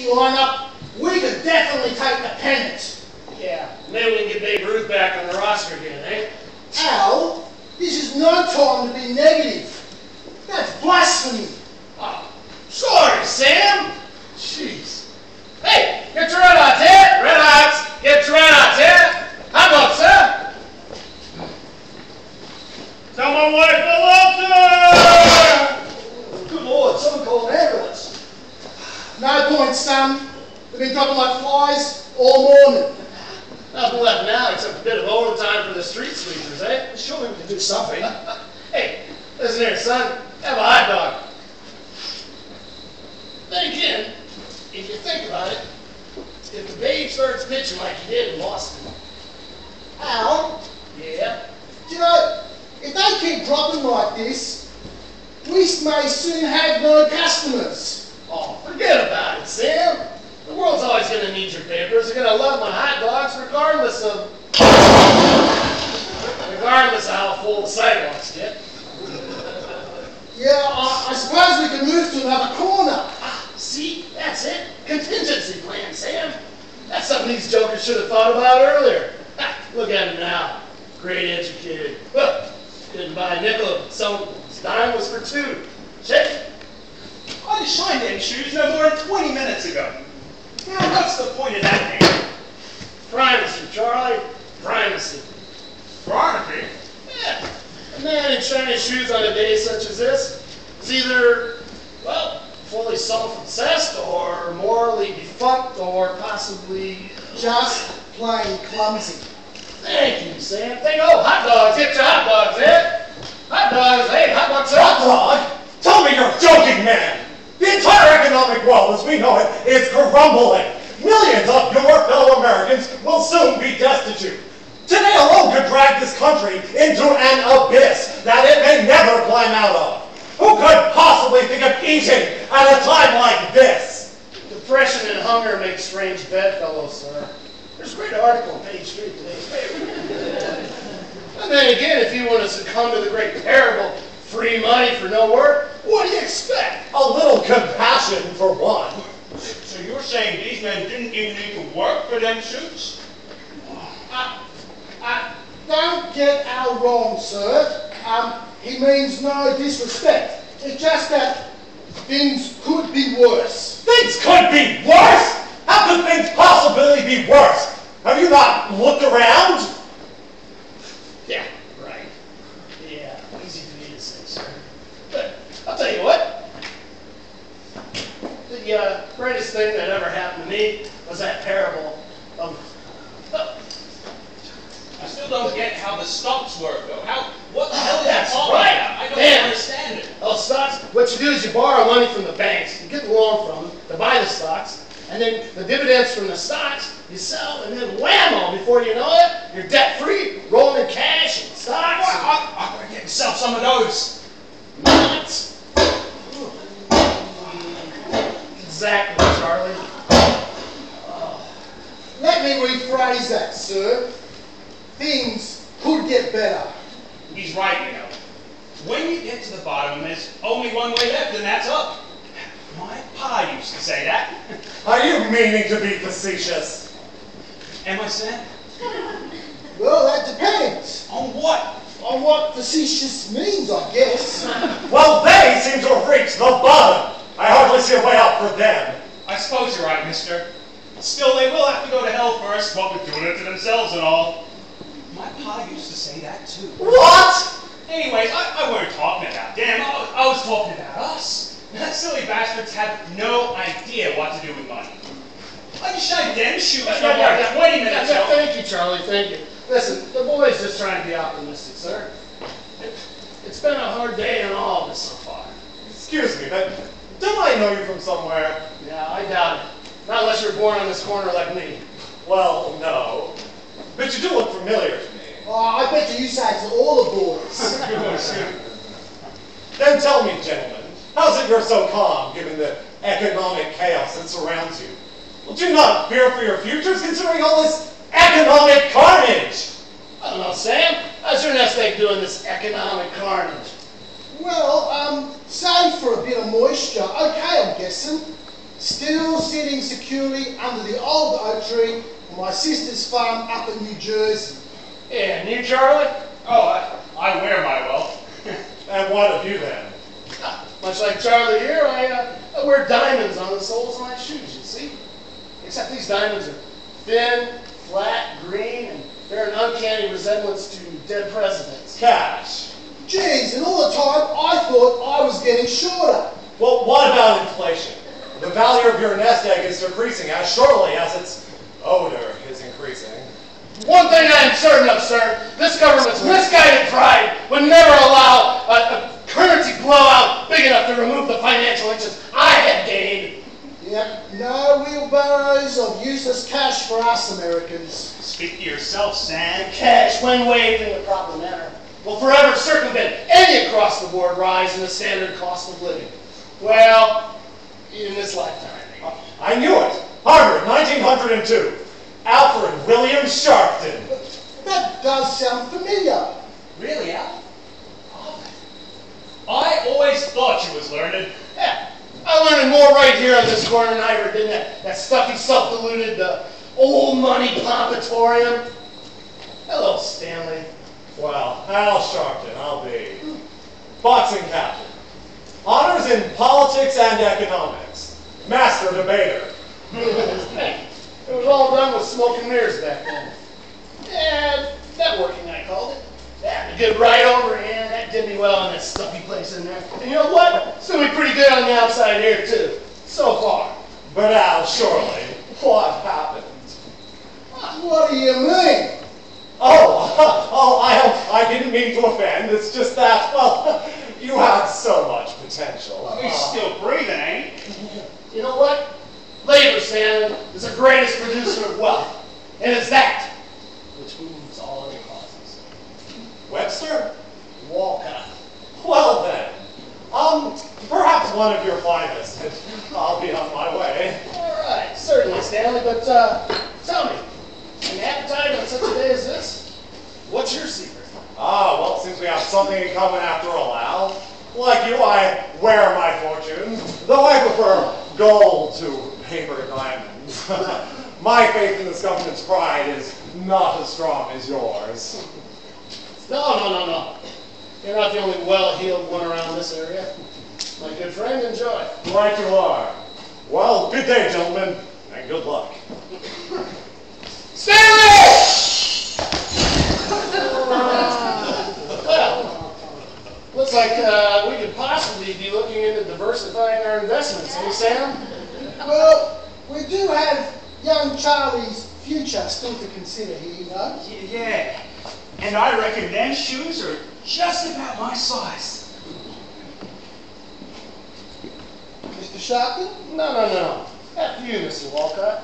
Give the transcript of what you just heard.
lineup, we could definitely take the pennant. Yeah, maybe we can get Babe Ruth back on the roster again, eh? Al, this is no time to be negative. That's blasphemy. Oh, sorry, Sam. Jeez. Hey, get your red hots here. Red hots. Get your red hots here. How about, sir? Someone wait for Walter! Good Lord, someone call an ambulance. No point, son. We've been dropping like flies all morning. Nothing left now except a bit of overtime for the street sweepers, eh? Surely we can do something. Hey, listen here, son. Have a hot dog. Then again, if you think about it, if the Babe starts pitching like he did in Boston. Al? Yeah? Do you know, if they keep dropping like this, we may soon have no customers. Oh, forget about it, Sam. The world's always going to need your papers. They're going to love my hot dogs regardless of how full the sidewalks get. Yeah, I suppose we can move to another corner. Ah, see? That's it. Contingency plan, Sam. That's something these jokers should have thought about earlier. Ha, look at him now. Great educated. Well, didn't buy a nickel, so his dime was for two. Check. I just shined them shoes no more than 20 minutes ago. Now, what's the point of that name? Primacy, Charlie. Primacy. Primacy? Yeah. A man in shiny shoes on a day such as this is either, well, fully self-obsessed or morally defunct or possibly Just plain clumsy. Thank you, Sam. Hot dogs. Get your hot dogs, eh? Hot dogs. Hey, hot dogs. Hot dog? Tell me you're joking, man! The entire economic world as we know it is crumbling. Millions of your fellow Americans will soon be destitute. Today alone could drag this country into an abyss that it may never climb out of. Who could possibly think of eating at a time like this? Depression and hunger make strange bedfellows, sir. There's a great article on page 3 of today's paper. And then again, if you want to succumb to the great parable, free money for no work, what do you expect? A little compassion for one. So you're saying these men didn't even need to work for them suits? Don't get Al wrong, sir. He means no disrespect. It's just that things could be worse. Things could be worse? How could things possibly be worse? Have you not looked around? Yeah, right. Yeah, easy for me to say, sir. But I'll tell you what. The greatest thing that ever happened to me was that parable of... I still don't get how the stocks work, though. What the hell is that That's all right. about? I don't understand it. Well, stocks, what you do is you borrow money from the banks, you get the loan from them to buy the stocks, and then the dividends from the stocks, you sell, and then whammo, before you know it, you're debt-free, rolling in cash and stocks. I'm going to get myself some of those. Nuts. Exactly, Charlie. Let me rephrase that, sir. Things could get better. He's right, you know. When you get to the bottom, there's only one way left, and that's up. My pa used to say that. Are you meaning to be facetious? Am I, Sam? Well, that depends. On what? On what facetious means, I guess. Well, they seem to have reached the bottom. I hardly see a way out for them. I suppose you're right, mister. Still, they will have to go to hell first, what with doing it to themselves and all. My pa used to say that, too. What? Anyways, I weren't talking about them. I was talking about us. Silly bastards have no idea what to do with money. I just shined them shoes no more than 20 minutes ago. Thank you, Charlie, thank you. Listen, the boy's just trying to be optimistic, sir. It's been a hard day in all of this so far. Excuse me, but don't I know you from somewhere? Yeah, I doubt it. Not unless you're born on this corner like me. Well, no. But you do look familiar to me. Oh, I bet you say it to all the boys. Then tell me, gentlemen, how's it you're so calm given the economic chaos that surrounds you? Well, do you not fear for your futures considering all this economic carnage? I don't know, Sam. How's your nest egg doing this economic carnage? Well, save for a bit of moisture. Okay, I'm guessing. still sitting securely under the old oak tree on my sister's farm up in New Jersey. Yeah, and you, Charlie? Oh, I wear my wealth. And what have you then? Much like Charlie here, I wear diamonds on the soles of my shoes, you see? Except these diamonds are thin, flat, green, and bear an uncanny resemblance to dead presidents. Cash. Geez, and all the time I thought I was getting shorter. Well, what about inflation? The value of your nest egg is decreasing as surely as its odor is increasing. One thing I am certain of, sir, this government's misguided pride would never allow a currency blowout big enough to remove the financial interest I have gained. Yep, no wheelbarrows of useless cash for us Americans. Speak to yourself, Sam. Cash, when waved in the proper manner, will forever circumvent any across-the-board rise in the standard cost of living. Well, in this lifetime. I knew it. Harvard, 1902. Alfred William Sharpton. That does sound familiar. Really, Al? I always thought you was learned. Yeah, I learned more right here on this corner than I ever did that stuffy, self-deluded, old money pompatorium. Hello, Stanley. Well, Al Sharpton, I'll be. Boxing captain. Honors in politics and economics. Master debater. It was all done with smoke and mirrors back then. Yeah, networking, I called it. Yeah, a good ride overhand, that did me well in that stuffy place in there. And you know what? It's doing me pretty good on the outside here, too. So far. But Al, surely, what happened? What do you mean? I didn't mean to offend. It's just that, well, you had so much potential. He's still breathing, ain't he? You know what? Labor, Stan, is the greatest producer of wealth. And it's that which moves all other causes. Webster? Walcott. Well then, perhaps one of your finest, and I'll be on my way. All right, certainly, Stanley, but tell me, an appetite on such a day as this? What's your secret? Well, since we have something in common after all, Al. Like you, I wear my fortune, though I prefer gold to paper diamonds. My faith in this government's pride is not as strong as yours. No. You're not the only well-heeled one around this area. My good friend, enjoy. Right you are. Well, good day, gentlemen, and good luck. Stanley! Well, looks like we could possibly be looking into diversifying our investments, eh, Sam? Well, we do have young Charlie's future still to consider here, you know. Yeah. And I reckon them shoes are just about my size. Mr. Sharpton? No. After you, Mr. Walcott.